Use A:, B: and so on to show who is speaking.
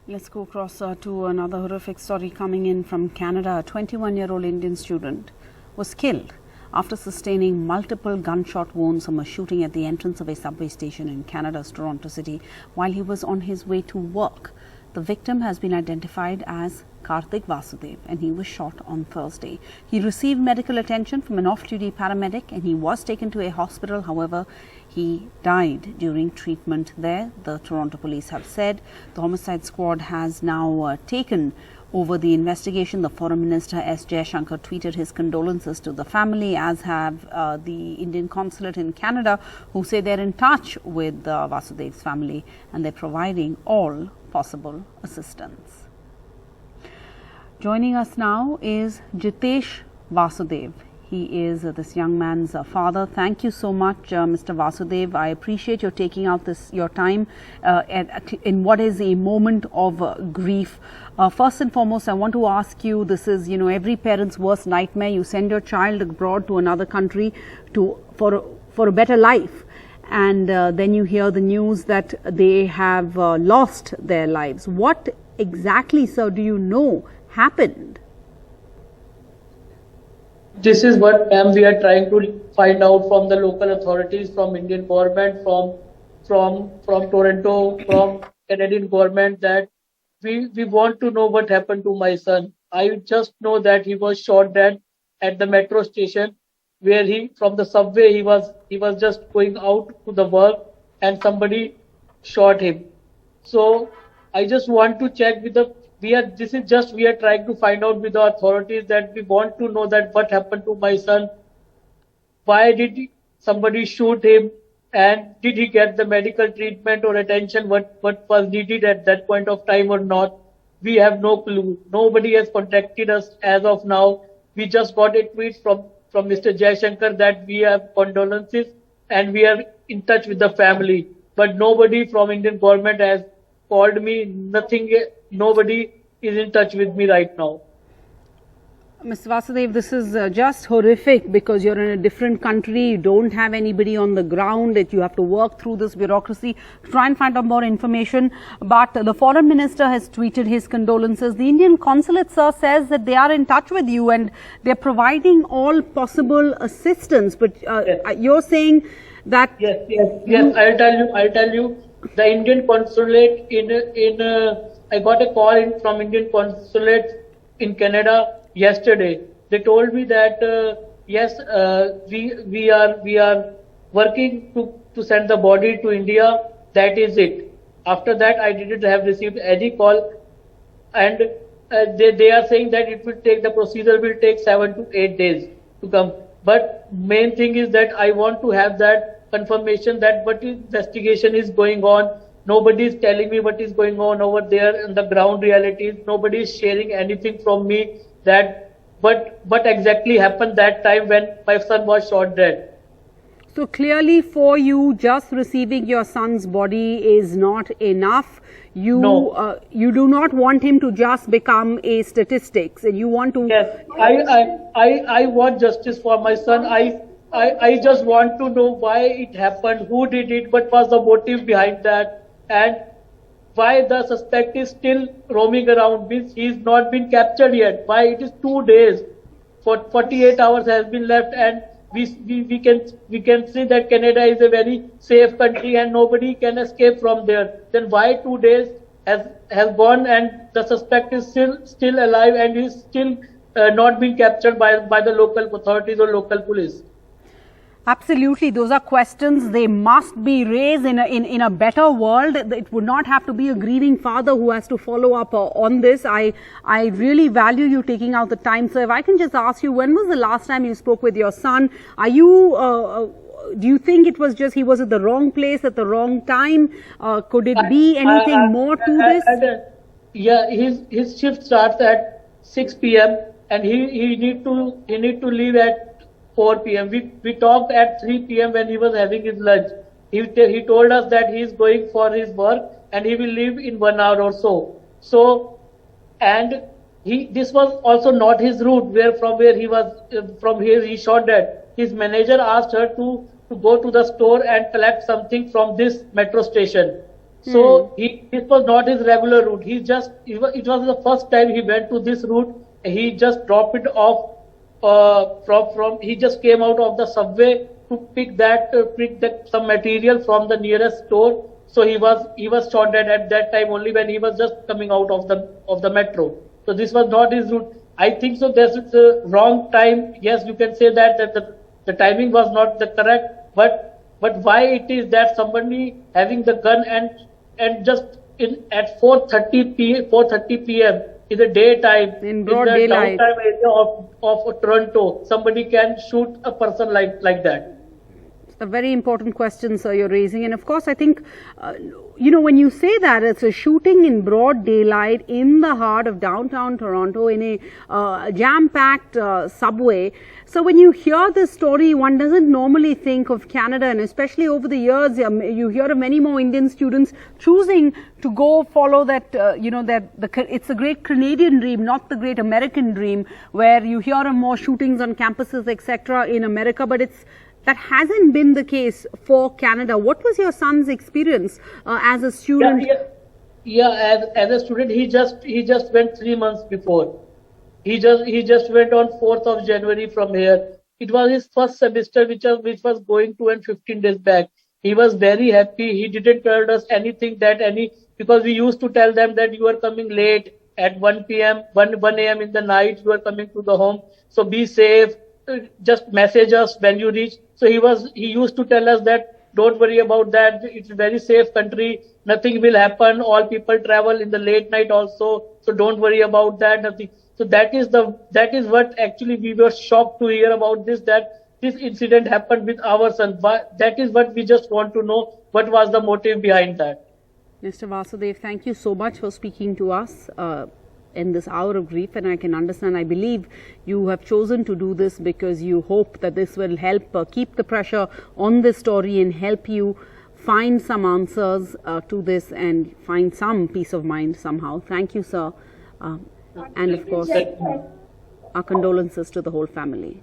A: Let's go across to another horrific story coming in from Canada. A 21-year-old Indian student was killed after sustaining multiple gunshot wounds from a shooting at the entrance of a subway station in Canada's Toronto City while he was on his way to work. The victim has been identified as Jitesh Vasudev and he was shot on Thursday. He received medical attention from an off-duty paramedic and he was taken to a hospital. However, he died during treatment there, the Toronto police have said. The homicide squad has now taken over the investigation. The Foreign Minister S. Jaishankar tweeted his condolences to the family, as have the Indian consulate in Canada, who say they're in touch with Vasudev's family and they're providing all possible assistance. Joining us now is Jitesh Vasudev. He is this young man's father. Thank you so much, Mr. Vasudev. I appreciate your taking out your time in what is a moment of grief. First and foremost, I want to ask you, this is, every parent's worst nightmare. You send your child abroad to another country for a better life. And then you hear the news that they have lost their lives. What exactly, sir, do you know happened?
B: This is what we are trying to find out from the local authorities, from Indian government, from Toronto, from Canadian government, that we want to know what happened to my son. I just know that he was shot dead at the metro station, where from the subway he was just going out to the work and somebody shot him. So I just want to check with we are trying to find out with the authorities, that we want to know that what happened to my son, why did somebody shoot him, and did he get the medical treatment or attention what was needed at that point of time or not. We have no clue. Nobody has contacted us as of now. We just got a tweet from Mr. Jaishankar that we have condolences and we are in touch with the family, but nobody from Indian government has called me. Nobody is in touch with me right now.
A: Mr. Vasudev, this is just horrific, because you're in a different country, you don't have anybody on the ground, that you have to work through this bureaucracy to try and find out more information. But the Foreign Minister has tweeted his condolences. The Indian consulate, sir, says that they are in touch with you and they're providing all possible assistance. But yes. You're saying that... Yes, I'll tell you. The Indian consulate I got a call from Indian consulate in Canada yesterday. They told me that yes, we are working to send the body to India. That is it. After that, I didn't have received any call, and they are saying that the procedure will take 7 to 8 days to come. But main thing is that I want to have that confirmation that what investigation is going on. Nobody is telling me what is going on over there in the ground realities. Nobody is sharing anything from me that what exactly happened that time when my son was shot dead. So clearly for you, just receiving your son's body is not enough. You do not want him to just become a statistics, and you want to...
B: Yes, I want justice for my son. I just want to know why it happened, who did it, what was the motive behind that, and why the suspect is still roaming around. Means he's not been captured yet. Why it is 2 days, for 48 hours has been left, and we can see that Canada is a very safe country and nobody can escape from there. Then why 2 days has gone and the suspect is still alive and is still not been captured by the local authorities or local police?
A: Absolutely, those are questions. They must be raised in a better world. It would not have to be a grieving father who has to follow up on this. I really value you taking out the time. So if I can just ask you, when was the last time you spoke with your son? Are you do you think it was just he was at the wrong place at the wrong time? Could it be anything more to this?
B: Yeah, his shift starts at 6 p.m. and he need to leave at 4 p.m. We talked at 3 p.m. when he was having his lunch. He told us that he is going for his work and he will leave in 1 hour or so. So, and this was also not his route. From here he shot dead. His manager asked her to go to the store and collect something from this metro station. So this was not his regular route. It was the first time he went to this route. He just dropped it off he just came out of the subway to pick that some material from the nearest store. So he was shot dead at that time only when he was just coming out of the metro. So this was not his route. I think so. This is the wrong time. Yes, you can say that the timing was not the correct. But why it is that somebody having the gun and just at 4:30 p.m. in the daytime,
A: in broad
B: the
A: daylight,
B: downtown area of Toronto, somebody can shoot a person like that.
A: a very important question, sir, you're raising. And of course, I think, when you say that it's a shooting in broad daylight in the heart of downtown Toronto in a jam-packed subway. So when you hear this story, one doesn't normally think of Canada, and especially over the years, you hear of many more Indian students choosing to go follow that, it's the great Canadian dream, not the great American dream, where you hear of more shootings on campuses, etc. in America, but that hasn't been the case for Canada. What was your son's experience as a student?
B: As a student, he just went 3 months before. He just went on 4th of January from here. It was his first semester, which was going to end 15 days back. He was very happy. He didn't tell us anything because we used to tell them that you are coming late at 1 a.m. in the night. You are coming to the home, so be safe. Just message us when you reach. So he used to tell us that don't worry about that. It's a very safe country. Nothing will happen. All people travel in the late night also. So don't worry about that. Nothing. So that is what actually we were shocked to hear about that this incident happened with our son. But that is what we just want to know. What was the motive behind that?
A: Mr. Vasudev, thank you so much for speaking to us in this hour of grief, and I can understand. I believe you have chosen to do this because you hope that this will help keep the pressure on this story and help you find some answers to this and find some peace of mind somehow. Thank you, sir. And of course, our condolences to the whole family.